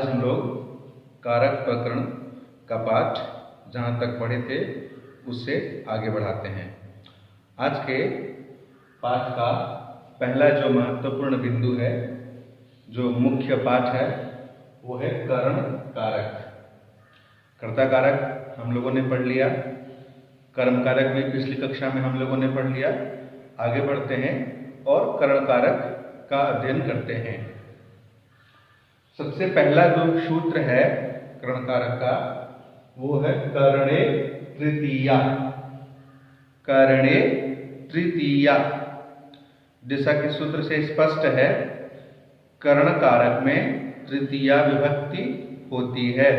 आज हम लोग कारक प्रकरण का पाठ जहाँ तक पढ़े थे उससे आगे बढ़ाते हैं। आज के पाठ का पहला जो महत्वपूर्ण बिंदु है, जो मुख्य पाठ है, वो है करण कारक। कर्ता कारक हम लोगों ने पढ़ लिया, कर्म कारक भी पिछली कक्षा में हम लोगों ने पढ़ लिया। आगे बढ़ते हैं और करण कारक का अध्ययन करते हैं। सबसे पहला जो सूत्र है करण कारक का, वो है करणे तृतीया। करणे तृतीया जैसा कि सूत्र से स्पष्ट है, करण कारक में तृतीया विभक्ति होती है।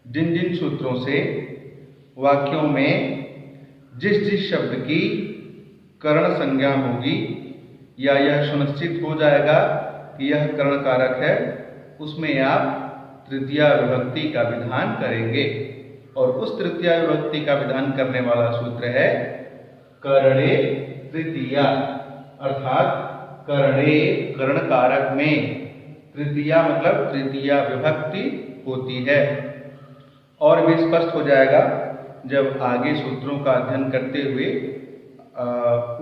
जिन जिन सूत्रों से वाक्यों में जिस जिस शब्द की करण संज्ञा होगी या यह सुनिश्चित हो जाएगा कि यह करण कारक है, उसमें आप तृतीया विभक्ति का विधान करेंगे। और उस तृतीया विभक्ति का विधान करने वाला सूत्र है करणे तृतीया, अर्थात करणे करण कारक में तृतीया मतलब तृतीया विभक्ति होती है। और भी स्पष्ट हो जाएगा जब आगे सूत्रों का अध्ययन करते हुए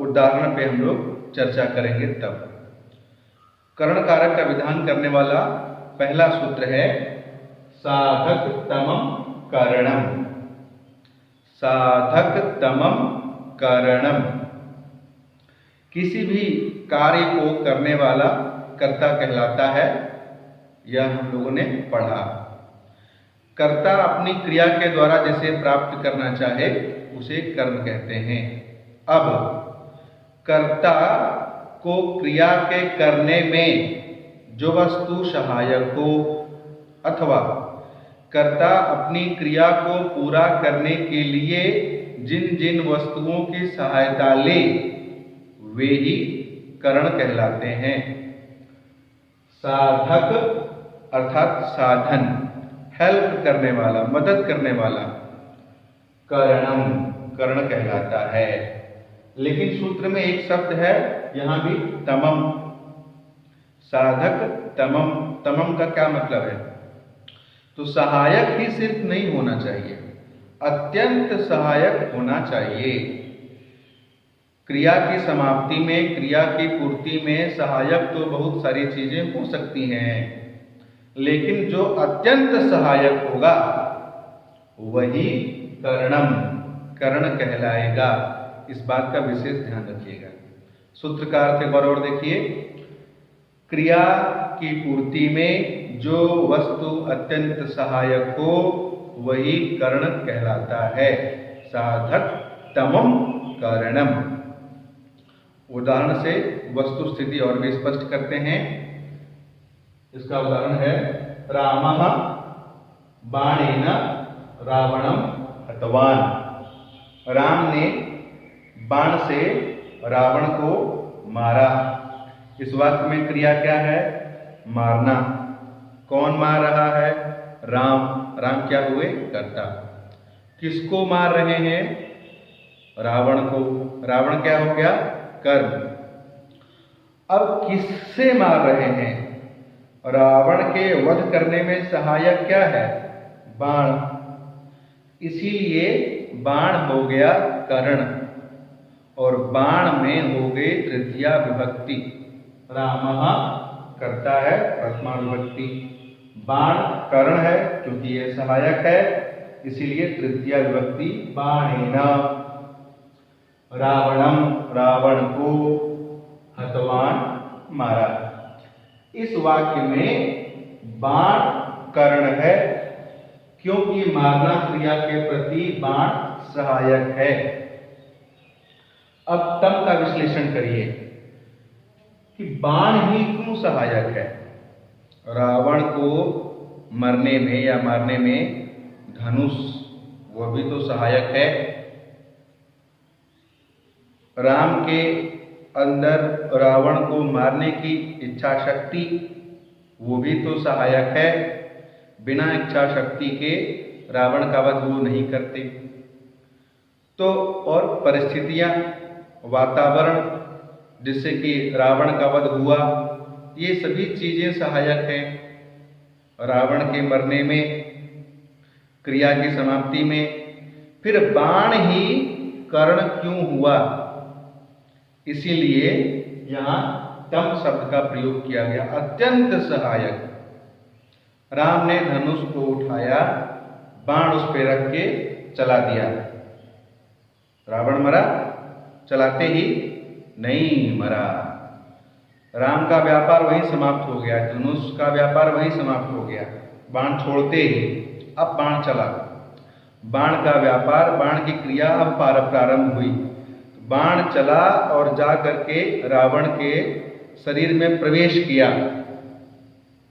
उदाहरण पे हम लोग चर्चा करेंगे। तब करण कारक का विधान करने वाला पहला सूत्र है साधक तमम करणम। साधक तमम करणम किसी भी कार्य को करने वाला कर्ता कहलाता है। यह हम लोगों ने पढ़ा। कर्ता अपनी क्रिया के द्वारा जैसे प्राप्त करना चाहे उसे कर्म कहते हैं। अब कर्ता को क्रिया के करने में जो वस्तु सहायक हो अथवा कर्ता अपनी क्रिया को पूरा करने के लिए जिन जिन वस्तुओं की सहायता ले, वे ही करण कहलाते हैं। साधक अर्थात साधन, हेल्प करने वाला, मदद करने वाला, करणम करण कहलाता है। लेकिन सूत्र में एक शब्द है यहाँ भी तमम। साधक तमम, तमम का क्या मतलब है? तो सहायक ही सिर्फ नहीं होना चाहिए, अत्यंत सहायक होना चाहिए। क्रिया की समाप्ति में, क्रिया की पूर्ति में सहायक तो बहुत सारी चीजें हो सकती हैं, लेकिन जो अत्यंत सहायक होगा वही करणम, करण कहलाएगा। इस बात का विशेष ध्यान रखिएगा। सूत्र का अर्थ एक बार और देखिए, क्रिया की पूर्ति में जो वस्तु अत्यंत सहायक हो वही करण कहलाता है। साधक तमम करणम। उदाहरण से वस्तु स्थिति और भी स्पष्ट करते हैं। इसका उदाहरण है रामः बाणेन रावणम हतवान। राम ने बाण से रावण को मारा। इस वाक्य में क्रिया क्या है? मारना। कौन मार रहा है? राम। राम क्या हुए? कर्ता। किसको मार रहे हैं? रावण को। रावण क्या हो गया? कर्म। अब किससे मार रहे हैं? रावण के वध करने में सहायक क्या है? बाण। इसीलिए बाण हो गया करण और बाण में हो गई तृतीया विभक्ति। रामः कर्ता है, प्रथमा विभक्ति। बाण करण है क्योंकि यह सहायक है, इसीलिए तृतीया विभक्ति बाणेन। रावणम रावण को, हतवान मारा। इस वाक्य में बाण करण है क्योंकि मारना क्रिया के प्रति बाण सहायक है। अब तम का विश्लेषण करिए कि बाण ही क्यों सहायक है? रावण को मरने में या मारने में धनुष, वह भी तो सहायक है। राम के अंदर रावण को मारने की इच्छा शक्ति, वो भी तो सहायक है। बिना इच्छा शक्ति के रावण का वध वो नहीं करते। तो और परिस्थितियां, वातावरण जिससे कि रावण का वध हुआ, ये सभी चीजें सहायक हैं। रावण के मरने में, क्रिया की समाप्ति में। फिर बाण ही कर्ण क्यों हुआ, इसीलिए यहां तम शब्द का प्रयोग किया गया। अत्यंत सहायक। राम ने धनुष को उठाया, बाण उस पे रख के चला दिया। रावण मरा? चलाते ही नहीं मरा। राम का व्यापार वहीं समाप्त हो गया, धनुष का व्यापार वहीं समाप्त हो गया, बाण छोड़ते ही। अब बाण चला, बाण का व्यापार, बाण की क्रिया अब प्रारंभ हुई। बाण चला और जा करके रावण के शरीर में प्रवेश किया।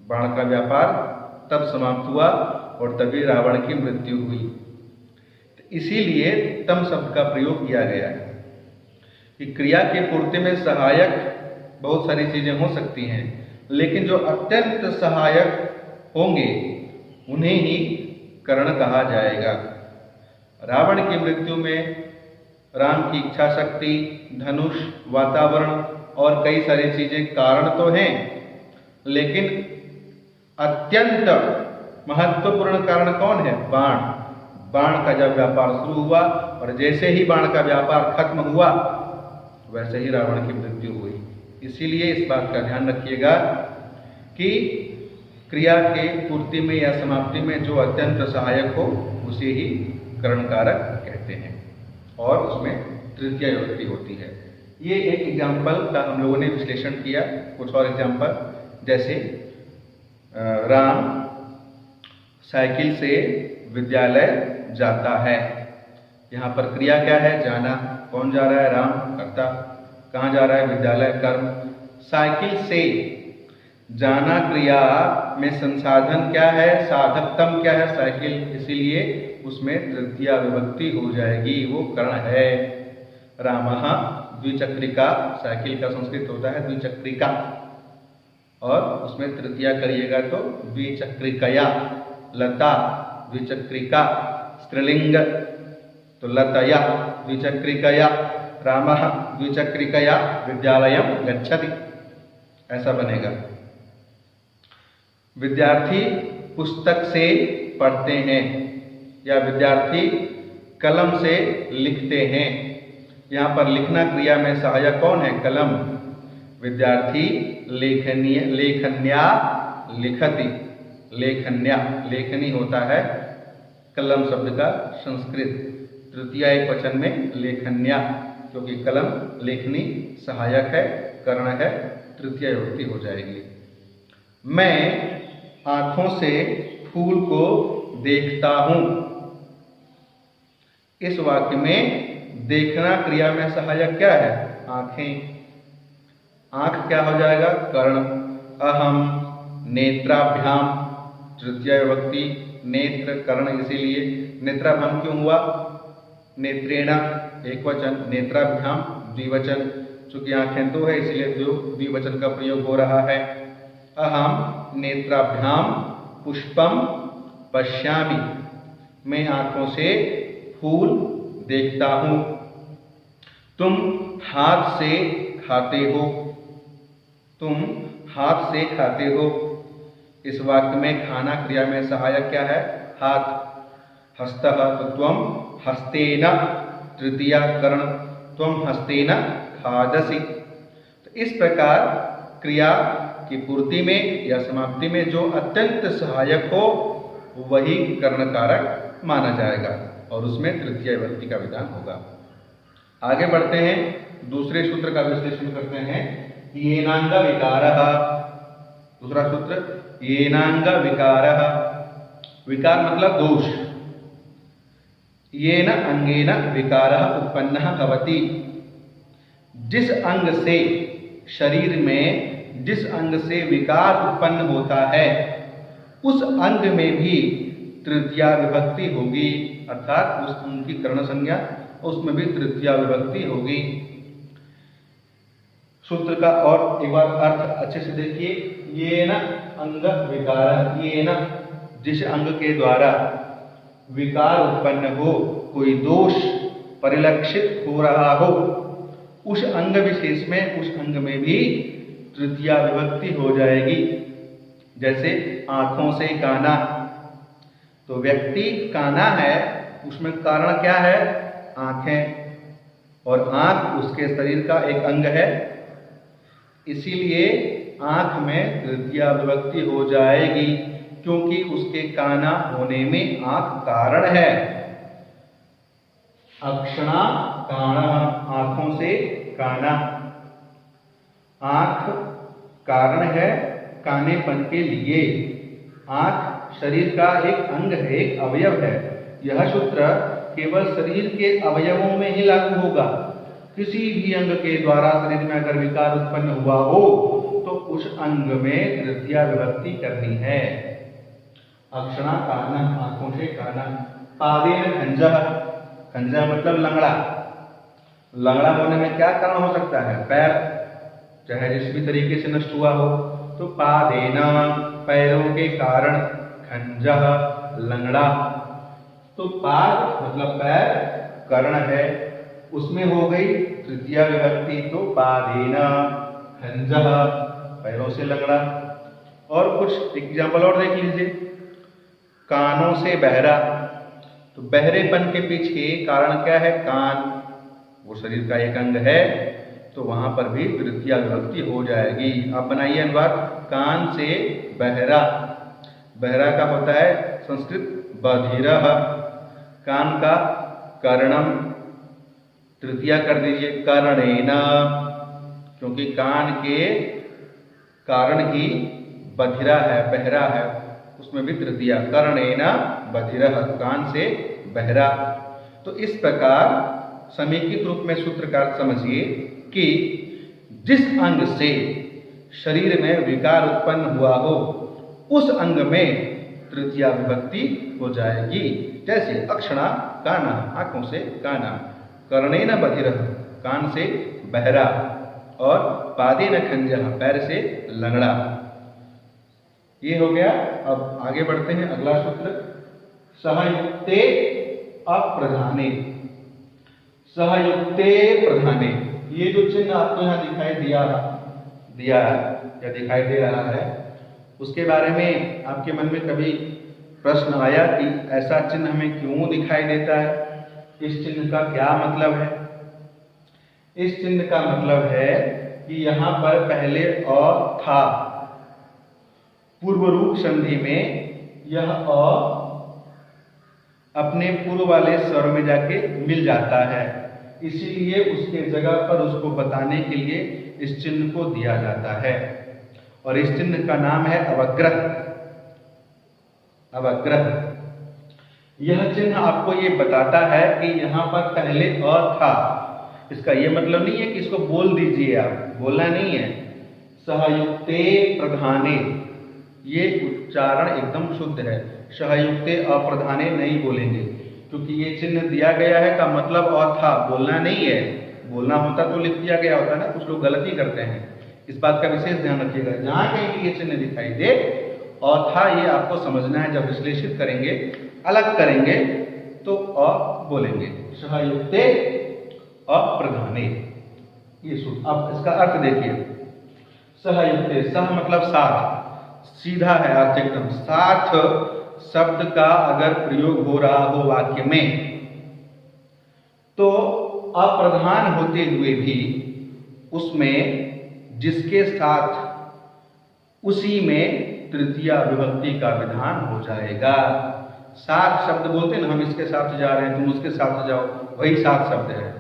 बाण का व्यापार तब समाप्त हुआ और तभी रावण की मृत्यु हुई। तो इसीलिए तम शब्द का प्रयोग किया गया है कि क्रिया की पूर्ति में सहायक बहुत सारी चीजें हो सकती हैं, लेकिन जो अत्यंत सहायक होंगे उन्हें ही कर्ण कहा जाएगा। रावण की मृत्यु में राम की इच्छा शक्ति, धनुष, वातावरण और कई सारी चीजें कारण तो हैं, लेकिन अत्यंत महत्वपूर्ण कारण कौन है? बाण। बाण का जब व्यापार शुरू हुआ और जैसे ही बाण का व्यापार खत्म हुआ वैसे ही रावण की मृत्यु हुई। इसीलिए इस बात का ध्यान रखिएगा कि क्रिया के पूर्ति में या समाप्ति में जो अत्यंत सहायक हो उसे ही कर्णकारक कहते हैं और उसमें तृतीया विभक्ति होती है। ये एक एग्जाम्पल का हम लोगों ने विश्लेषण किया। कुछ और एग्जाम्पल, जैसे राम साइकिल से विद्यालय जाता है। यहाँ पर क्रिया क्या है? जाना। कौन जा रहा है? राम, कर्ता। कहाँ जा रहा है? विद्यालय, कर्म। साइकिल से जाना क्रिया में संसाधन क्या है? साधकतम क्या है? साइकिल। इसीलिए उसमें तृतीया विभक्ति हो जाएगी, वो कर्ण है। रामः द्विचक्रिका, साइकिल का संस्कृत होता है द्विचक्रिका, और उसमें तृतीया करिएगा तो द्विचक्रिकया। लता द्विचक्रिका, स्त्रीलिंग तो लतया द्विचक्रिकया। रामः द्विचक्रिकया विद्यालयं गच्छति, ऐसा बनेगा। विद्यार्थी पुस्तक से पढ़ते हैं या विद्यार्थी कलम से लिखते हैं। यहाँ पर लिखना क्रिया में सहायक कौन है? कलम। विद्यार्थी लेखन्या लिखति, लेखन्या लेखनी होता है कलम शब्द का संस्कृत। तृतीया एक वचन में लेखन्या, क्योंकि कलम लेखनी सहायक है, कर्ण है, तृतीया विभक्ति हो जाएगी। मैं आंखों से फूल को देखता हूं। इस वाक्य में देखना क्रिया में सहायक क्या है? आंखें। आंख क्या हो जाएगा? कर्ण। अहम नेत्राभ्याम, तृतीया विभक्ति, नेत्र कर्ण, इसीलिए नेत्राभ्याम क्यों हुआ? नेत्रेण एक वचन, नेत्राभ्याम द्विवचन। चूंकि आंखें दो है इसलिए द्विवचन का प्रयोग हो रहा है। अहम नेत्राभ्याम पुष्पम पश्यामि, मैं आंखों से फूल देखता हूं। तुम हाथ से खाते हो, तुम हाथ से खाते हो। इस वाक्य में खाना क्रिया में सहायक क्या है? हाथ। हस्तः तो त्वम हस्तेन, तृतीया कर्ण, त्वम हस्तेन खादसि। तो इस प्रकार क्रिया की पूर्ति में या समाप्ति में जो अत्यंत सहायक हो वही कर्णकारक माना जाएगा और उसमें तृतीया विभक्ति का विधान होगा। आगे बढ़ते हैं, दूसरे सूत्र का विश्लेषण करते हैं। येनांग विकारः, दूसरा सूत्र येनांग विकारः। विकार मतलब दोष। येन अंगेन विकारः उत्पन्नः भवति, जिस अंग से शरीर में जिस अंग से विकार उत्पन्न होता है उस अंग में भी तृतीया विभक्ति होगी, अर्थात उस अंग की कर्ण संज्ञा, उसमें भी तृतीया विभक्ति होगी। सूत्र का और एक बार अर्थ अच्छे से देखिए। येन अंग विकार, येन जिस अंग के द्वारा विकार उत्पन्न हो, कोई दोष परिलक्षित हो रहा हो, उस अंग विशेष में, उस अंग में भी तृतीया विभक्ति हो जाएगी। जैसे आंखों से काना, तो व्यक्ति काना है, उसमें कारण क्या है? आंखें, और आंख उसके शरीर का एक अंग है, इसीलिए आंख में तृतीया विभक्ति हो जाएगी, क्योंकि उसके काना होने में आंख कारण है। अक्षणा काणा, आंखों से काना, आंख कारण है कानेपन के लिए। आंख शरीर का एक अंग है, एक अवयव है। यह सूत्र केवल शरीर के अवयवों में ही लागू होगा। किसी भी अंग के द्वारा शरीर में अगर विकार उत्पन्न हुआ हो तो उस अंग में तृतीया विभक्ति करनी है। अक्षणा काना, आंखों से काना। पादेन खंजः, खंजः मतलब लंगड़ा। लंगड़ा होने में क्या कारण हो सकता है? पैर, चाहे जिस भी तरीके से नष्ट हुआ हो। तो पादेन, पैरों के कारण, खंजः लंगड़ा। तो पाद मतलब पैर, कर्ण है, उसमें हो गई तृतीया विभक्ति, तो पादेन खंजः, पैरों से लंगड़ा। और कुछ एग्जाम्पल और देख लीजिए। कानों से बहरा, तो बहरेपन के पीछे कारण क्या है? कान, वो शरीर का एक अंग है, तो वहां पर भी तृतीया विभक्ति हो जाएगी। आप बनाइए अनुवाद। कान से बहरा, बहरा का होता है संस्कृत बधिरः, कान का कर्णम, तृतीया कर दीजिए कर्णेन, क्योंकि कान के कारण ही बधिरा है, बहरा है, उसमें भी तृतीया, कर्णेन बधिरः, कान से बहरा। तो इस प्रकार समेकित रूप में सूत्र का अर्थ समझिए कि जिस अंग से शरीर में विकार उत्पन्न हुआ हो उस अंग में तृतीया विभक्ति हो जाएगी। जैसे अक्षणा काना, आंखों से काना, कर्णेन बधिरः, कान से बहरा, और पादेन खंजः, पैर से लंगड़ा। ये हो गया। अब आगे बढ़ते हैं, अगला सूत्र। सहयुक्ते अप्रधाने, सहयुक्ते प्रधाने, ये जो चिन्ह आपको यहाँ दिखाई दिया या दिखाई दे रहा है, उसके बारे में आपके मन में कभी प्रश्न आया कि ऐसा चिन्ह हमें क्यों दिखाई देता है? इस चिन्ह का क्या मतलब है? इस चिन्ह का मतलब है कि यहाँ पर पहले अ था, पूर्व रूप संधि में यह अ अपने पूर्व वाले स्वर में जाके मिल जाता है, इसीलिए उसके जगह पर उसको बताने के लिए इस चिन्ह को दिया जाता है, और इस चिन्ह का नाम है अवग्रह। अवग्रह, यह चिन्ह आपको ये बताता है कि यहाँ पर पहले अ था। इसका ये मतलब नहीं है कि इसको बोल दीजिए, आप बोलना नहीं है। सहयुक्ते प्रधाने, ये उच्चारण एकदम शुद्ध है। सहयुक्ते अप्रधाने नहीं बोलेंगे, क्योंकि ये चिन्ह दिया गया है का मतलब अ था, बोलना नहीं है। बोलना होता तो लिख दिया गया होता ना, कुछ लोग गलती करते हैं, इस बात का विशेष ध्यान रखिएगा। जहां कहीं भी ये चिन्ह दिखाई दे अ था, ये आपको समझना है। जब विश्लेषित करेंगे, अलग करेंगे, तो अ बोलेंगे। सहयुक्ते अप्रधाने, ये सूत्र। अब इसका अर्थ देखिए। सहयुक्ते, सह मतलब साथ, सीधा है अर्थ एकदम। साथ शब्द का अगर प्रयोग हो रहा हो वाक्य में, तो अप्रधान होते हुए भी उसमें जिसके साथ उसी में तृतीया विभक्ति का विधान हो जाएगा। साथ शब्द बोलते हैं ना, हम इसके साथ जा रहे हैं, तुम उसके साथ जाओ, वही साथ शब्द है।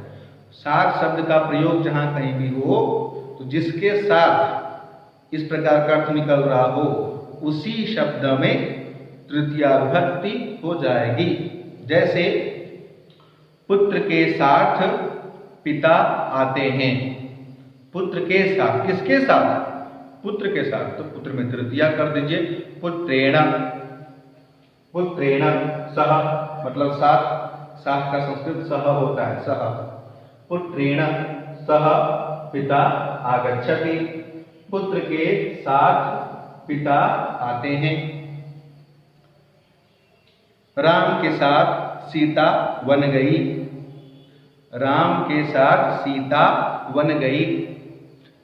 साथ शब्द का प्रयोग जहां कहीं भी हो, तो जिसके साथ इस प्रकार का अर्थ निकल रहा हो उसी शब्द में तृतीया विभक्ति हो जाएगी। जैसे पुत्र के साथ पिता आते हैं, पुत्र के साथ, किसके साथ? पुत्र के साथ, तो पुत्र में तृतीया कर दीजिए, पुत्रेण। पुत्रेण सह मतलब साथ, साथ का संस्कृत सह होता है, सह। पुत्रेण सह पिता आगच्छति, पुत्र के साथ पिता आते हैं। राम के साथ सीता वन गई, राम के साथ सीता वन गई।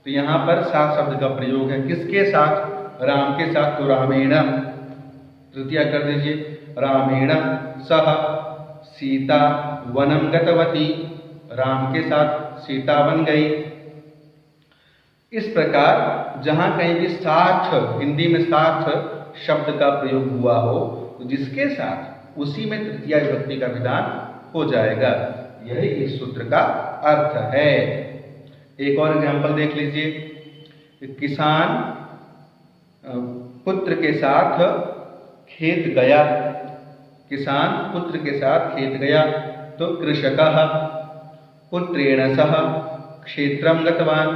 तो यहां पर साथ शब्द का प्रयोग है, किसके साथ? राम के साथ तो रामेण, तृतीया कर दीजिए, रामेण सह सीता वनम गतवती, राम के साथ सीता वन गई। इस प्रकार जहां कहीं भी साथ, हिंदी में साथ शब्द का प्रयोग हुआ हो तो जिसके साथ उसी में तृतीया विभक्ति का विधान हो जाएगा। यही इस सूत्र का अर्थ है। एक और एग्जाम्पल देख लीजिए। किसान पुत्र के साथ खेत गया, किसान पुत्र के साथ खेत गया, तो कृषकः पुत्रेण सह क्षेत्रम गतवान,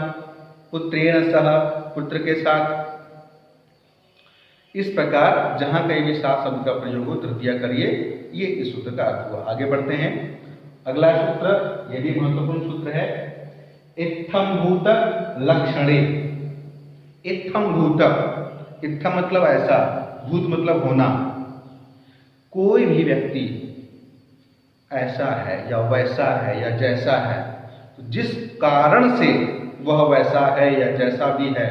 पुत्रेण सह पुत्र के साथ। इस प्रकार जहां कहीं भी साथ शब्द का प्रयोग हो तृतीया करिए, ये इस सूत्र का अर्थ हुआ। आगे बढ़ते हैं। अगला सूत्र, यह भी महत्वपूर्ण सूत्र है, इत्थम भूत लक्षणे। इत्थम भूत, इत्थम मतलब ऐसा, भूत मतलब होना। कोई भी व्यक्ति ऐसा है या वैसा है या जैसा है, तो जिस कारण से वह वैसा है या जैसा भी है,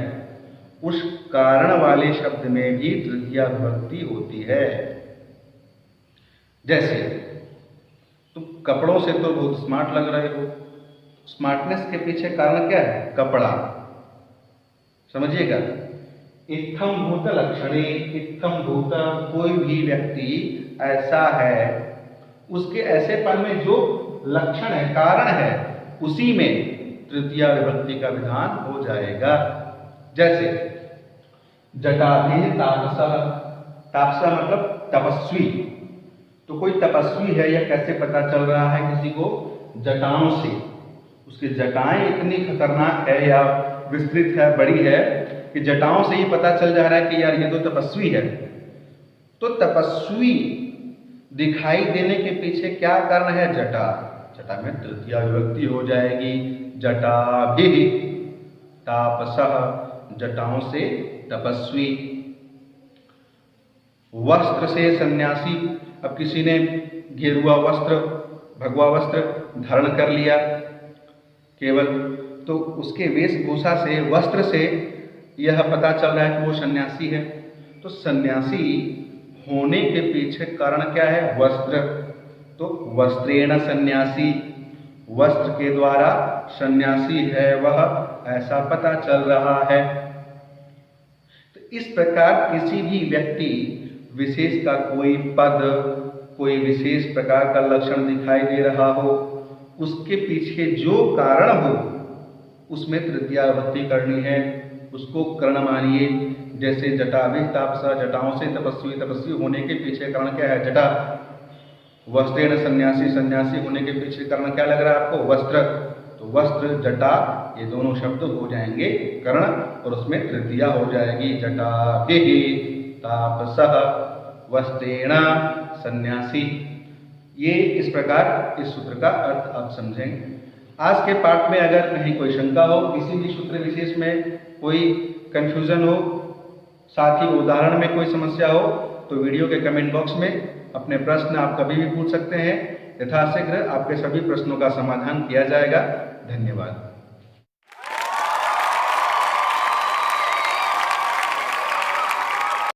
उस कारण वाले शब्द में भी तृतीया विभक्ति होती है। जैसे तुम कपड़ों से तो बहुत स्मार्ट लग रहे हो, स्मार्टनेस के पीछे कारण क्या है? कपड़ा। समझिएगा। इत्थम भूत लक्षणे, इत्थम भूत, कोई भी व्यक्ति ऐसा है, उसके ऐसेपन में जो लक्षण है, कारण है, उसी में तृतीया विभक्ति का विधान हो जाएगा। जैसे जटाधि तापसः, तापसा मतलब तपस्वी। तो कोई तपस्वी है, यह कैसे पता चल रहा है किसी को? जटाओं से। उसकी जटाएं इतनी खतरनाक है या विस्तृत है, बड़ी है, कि जटाओं से ही पता चल जा रहा है कि यार ये तो तपस्वी है। तो तपस्वी दिखाई देने के पीछे क्या कारण है? जटा। जटा में तृतीया विभक्ति हो जाएगी, जटाभिः तापसः, जटाओं से तपस्वी। वस्त्र से सन्यासी, अब किसी ने गेरुआ वस्त्र, भगवा वस्त्र धारण कर लिया केवल, तो उसके वेशभूषा से, वस्त्र से यह पता चल रहा है कि वो सन्यासी है। तो सन्यासी होने के पीछे कारण क्या है? वस्त्र। तो वस्त्रेण सन्यासी, वस्त्र के द्वारा सन्यासी है वह, ऐसा पता चल रहा है। तो इस प्रकार किसी भी व्यक्ति विशेष का कोई पद, कोई विशेष प्रकार का लक्षण दिखाई दे रहा हो, उसके पीछे जो कारण हो उसमें तृतीया विभक्ति करनी है, उसको कर्ण मानिए। जैसे जटाभिः तापसा, जटाओं से तपस्वी, तपस्वी होने के पीछे कारण क्या है? जटा। वस्त्रेण सन्यासी, सन्यासी होने के पीछे कारण क्या लग रहा है आपको? वस्त्र। तो वस्त्र, जटा, ये दोनों शब्द हो जाएंगे कर्ण, और उसमें तृतीया हो जाएगी जटाभिः तापसः वस्त्रेण सन्यासी। ये इस प्रकार इस सूत्र का अर्थ आप समझेंगे। आज के पाठ में अगर कहीं कोई शंका हो, किसी भी सूत्र विशेष में कोई कंफ्यूजन हो, साथ ही उदाहरण में कोई समस्या हो, तो वीडियो के कमेंट बॉक्स में अपने प्रश्न आप कभी भी पूछ सकते हैं। यथाशीघ्र आपके सभी प्रश्नों का समाधान किया जाएगा। धन्यवाद।